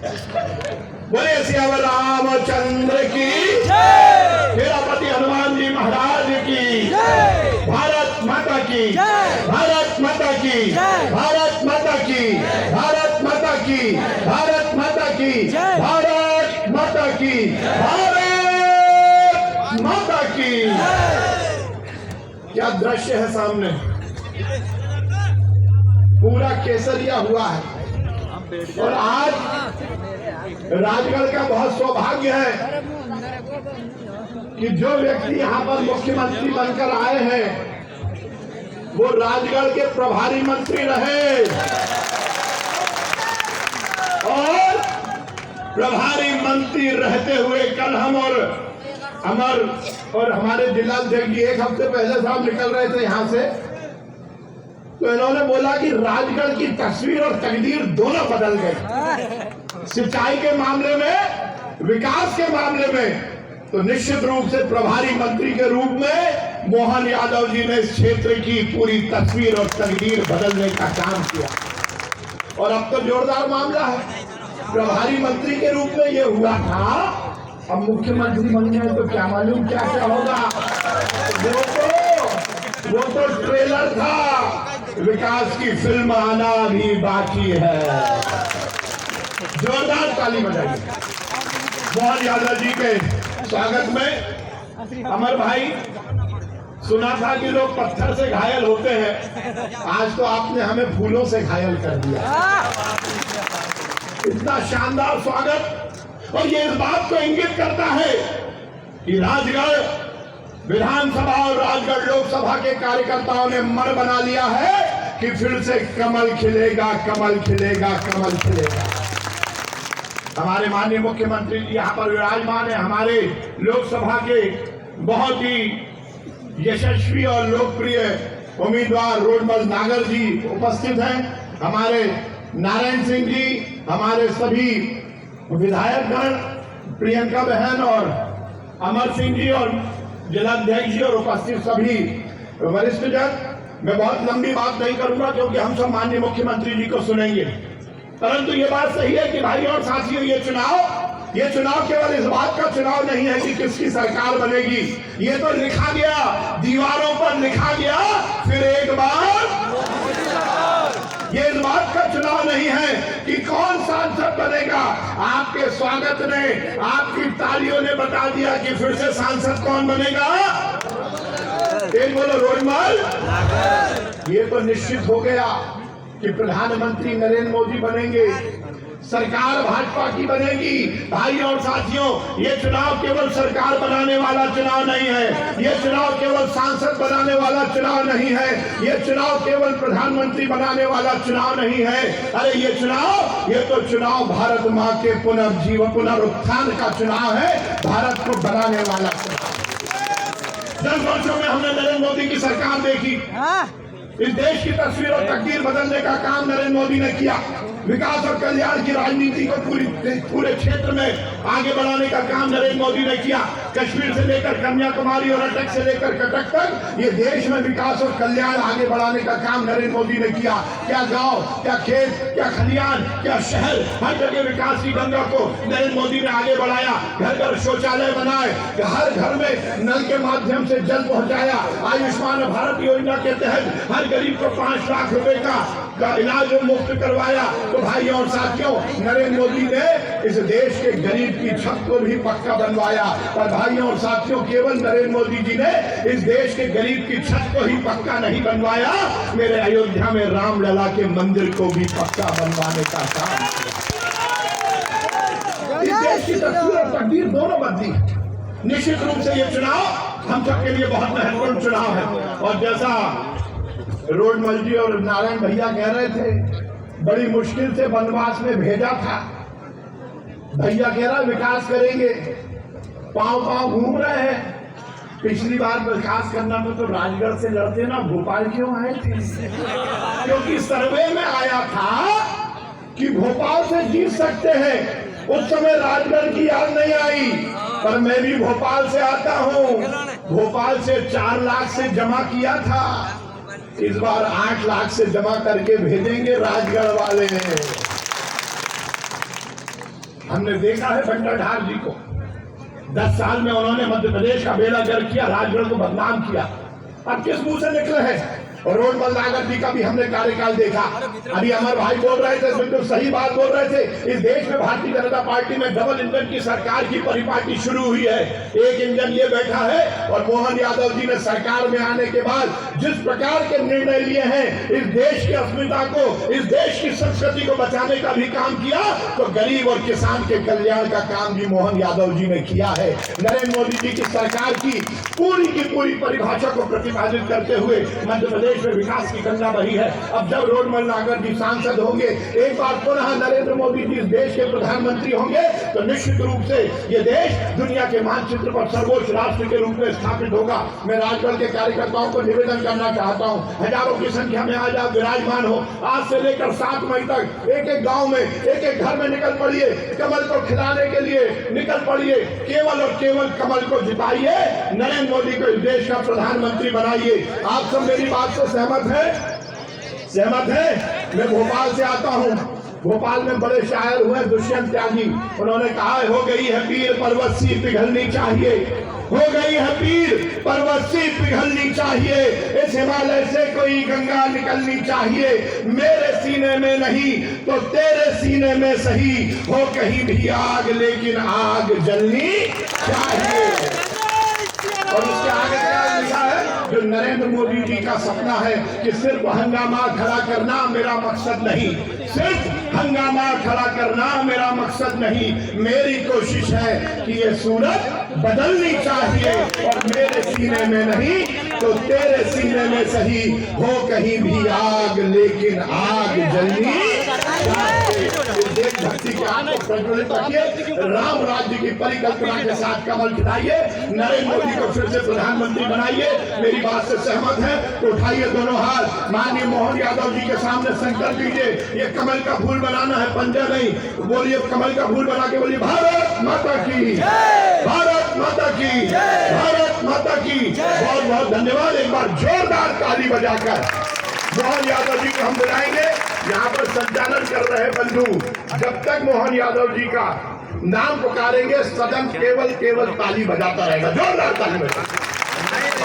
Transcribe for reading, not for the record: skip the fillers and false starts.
बोले सियावर रामचंद्र की, सेनापति हनुमान जी महाराज की, भारत माता की, भारत माता की, भारत माता की, भारत माता की, भारत माता की, भारत माता की, भारत माता की। क्या दृश्य है सामने, पूरा केसरिया हुआ है। और आज राजगढ़ का बहुत सौभाग्य है कि जो व्यक्ति यहाँ पर मुख्यमंत्री बनकर आए हैं वो राजगढ़ के प्रभारी मंत्री रहे, और प्रभारी मंत्री रहते हुए कल हम और हमारे जिलाध्यक्ष जी एक हफ्ते पहले साहब निकल रहे थे यहाँ से, तो इन्होंने बोला कि राजगढ़ की तस्वीर और तकदीर दोनों बदल गई। सिंचाई के मामले में, विकास के मामले में, तो निश्चित रूप से प्रभारी मंत्री के रूप में मोहन यादव जी ने इस क्षेत्र की पूरी तस्वीर और तकदीर बदलने का काम किया। और अब तो जोरदार मामला है, प्रभारी मंत्री के रूप में ये हुआ था, अब मुख्यमंत्री बन गए तो क्या मालूम क्या क्या होगा। वो तो ट्रेलर था, विकास की फिल्म आना भी बाकी है। जोरदार ताली बजाइए मोहन यादव जी के स्वागत में। अमर भाई, सुना था कि लोग पत्थर से घायल होते हैं, आज तो आपने हमें फूलों से घायल कर दिया। इतना शानदार स्वागत, और ये इस बात को इंगित करता है कि राजगढ़ विधानसभा और राजगढ़ लोकसभा के कार्यकर्ताओं ने मन बना लिया है कि फिर से कमल खिलेगा, कमल खिलेगा, कमल खिलेगा। हमारे माननीय मुख्यमंत्री जी यहाँ पर विराजमान है, हमारे लोकसभा के बहुत ही यशस्वी और लोकप्रिय उम्मीदवार रोडमल नागर जी उपस्थित हैं, हमारे नारायण सिंह जी, हमारे सभी विधायकगण, प्रियंका बहन और अमर सिंह जी और जिलाध्यक्ष जी और उपस्थित सभी वरिष्ठ जन। मैं बहुत लंबी बात नहीं करूंगा क्योंकि हम सब माननीय मुख्यमंत्री जी को सुनेंगे, परंतु ये बात सही है कि भाई और साथियों, ये चुनाव केवल इस बात का चुनाव नहीं है कि किसकी सरकार बनेगी, ये तो लिखा गया, दीवारों पर लिखा गया, फिर एक बार। ये इस बात का चुनाव नहीं है कि कौन सांसद बनेगा, आपके स्वागत ने, आपकी तालियों ने बता दिया कि फिर से सांसद कौन बनेगा। एक बोलो रोडमल। ये तो निश्चित हो गया कि प्रधानमंत्री नरेंद्र मोदी बनेंगे, सरकार भाजपा की बनेगी। भाई और साथियों, ये चुनाव केवल सरकार बनाने वाला चुनाव नहीं है, ये चुनाव केवल सांसद बनाने वाला चुनाव नहीं है, ये चुनाव केवल प्रधानमंत्री बनाने वाला चुनाव नहीं है। अरे ये तो चुनाव भारत माँ के पुनर्जीवन, पुनरुत्थान का चुनाव है, भारत को बनाने वाला चुनाव। 10 वर्षों में हमने नरेंद्र मोदी की सरकार देखी, इस देश की तस्वीर और तकदीर बदलने का काम नरेंद्र मोदी ने किया। विकास और कल्याण की राजनीति को पूरे क्षेत्र में आगे बढ़ाने का काम नरेंद्र मोदी ने किया। कश्मीर से लेकर कन्याकुमारी और अटक से लेकर कटक तक ये देश में विकास और कल्याण आगे बढ़ाने का काम नरेंद्र मोदी ने किया। क्या गांव, क्या खेत, क्या खलियान, क्या शहर, हर जगह विकास की गंगा को नरेंद्र मोदी ने आगे बढ़ाया। घर घर शौचालय बनाए, हर घर में नल के माध्यम से जल पहुंचाया। आयुष्मान भारत योजना के तहत हर गरीब को 5 लाख रुपए का इलाज मुफ्त करवाया। तो भाइयों और साथियों, नरेंद्र मोदी ने इस देश के गरीब की छत को भी पक्का बनवाया। और भाइयों और साथियों, केवल नरेंद्र मोदी जी ने इस देश के गरीब की छत को ही पक्का नहीं बनवाया, मेरे अयोध्या में रामलला के मंदिर को भी पक्का बनवाने का काम किया। इस देश की तस्वीर और तकदीर दोनों बदली। निश्चित रूप से ये चुनाव हम सबके लिए बहुत महत्वपूर्ण चुनाव है। और जैसा रोडमल जी और नारायण भैया कह रहे थे, बड़ी मुश्किल से वनवास में भेजा था। भैया कह रहा विकास करेंगे, पांव पांव घूम रहे हैं। पिछली बार विकास करना तो राजगढ़ से लड़ते ना, भोपाल क्यों आए थे? क्योंकि सर्वे में आया था कि भोपाल से जीत सकते हैं। उस समय राजगढ़ की याद नहीं आई, पर मैं भी भोपाल से आता हूँ। भोपाल से 4 लाख से जमा किया था, इस बार 8 लाख से जमा करके भेजेंगे राजगढ़ वाले। हमने देखा है भंडारधार जी को 10 साल में उन्होंने मध्य प्रदेश का बेड़ा गर्क किया, राजगढ़ को बदनाम किया। अब किस मुंह से निकले हैं? और रोडमल नागर जी का भी हमने कार्यकाल देखा। अभी अमर भाई बोल रहे थे, बिल्कुल सही बात बोल रहे थे। इस देश में भारतीय जनता पार्टी में डबल इंजन की सरकार की परिपाटी शुरू हुई है। एक इंजन ये बैठा है और मोहन यादव जी ने सरकार में आने के बाद जिस प्रकार के निर्णय लिए हैं, इस देश की अस्मिता को, इस देश की संस्कृति को बचाने का भी काम किया, तो गरीब और किसान के कल्याण का काम भी मोहन यादव जी ने किया है। नरेंद्र मोदी जी की सरकार की पूरी परिभाषा को प्रतिपादित करते हुए मध्य प्रदेश में विकास की गंगा बही है। अब जब रोडमल नागर जी सांसद होंगे, एक बार पुनः नरेंद्र मोदी जी इस देश के प्रधानमंत्री होंगे, तो निश्चित रूप से ये देश दुनिया के मानचित्र पर सर्वोच्च राष्ट्र के रूप में स्थापित होगा। मैं राजगढ़ के कार्यकर्ताओं को निवेदन करना चाहता हूँ, हजारों की संख्या में आज आप विराजमान हो। आज से लेकर 7 मई तक एक एक गाँव में, एक एक घर में निकल पड़िए, कमल को खिलाने के लिए निकल पड़िए। केवल और केवल कमल को जिताइए, नरेंद्र मोदी को इस देश का प्रधानमंत्री बनाइए। आप सब मेरी बात से सहमत है? मैं भोपाल से आता हूँ। भोपाल में बड़े शायर हुए दुष्यंत त्यागी, उन्होंने कहा हो गई है पीर पर्वती पिघलनी चाहिए, हो गई है पीर पर्वती पिघलनी चाहिए, इस हिमालय से कोई गंगा निकलनी चाहिए, मेरे सीने में नहीं तो तेरे सीने में सही, हो कहीं भी आग लेकिन आग जलनी चाहिए। और उसके आगे क्या लिखा है? जो नरेंद्र मोदी जी का सपना है कि सिर्फ हंगामा खड़ा करना मेरा मकसद नहीं, सिर्फ हंगामा खड़ा करना मेरा मकसद नहीं, मेरी कोशिश है कि ये सूरत बदलनी चाहिए, और मेरे सीने में नहीं तो तेरे सीने में सही, हो कहीं भी आग लेकिन आग जलनी चाहिए। देशभक्ति के आग को प्रज्वलित रखिए, राम राज्य की परिकल्पना के साथ कमल खिलाइए, नरेंद्र मोदी को फिर से प्रधानमंत्री बनाइए। मेरी बात से सहमत है तो उठाइए दोनों हाथ, माननीय मोहन यादव जी के सामने संकल्प कीजिए। ये कमल का फूल बनाना है, पंजा नहीं। बोलिए कमल का फूल बना के बोलिए भारत माता की, भारत माता की, भारत माता की। बहुत बहुत धन्यवाद। एक बार जोरदार ताली बजाकर मोहन यादव जी को हम बुलाएंगे। यहाँ पर संचालन कर रहे बंधु, जब तक मोहन यादव जी का नाम पुकारेंगे सदन केवल ताली बजाता रहेगा। जोरदार ताली बजाएंगे।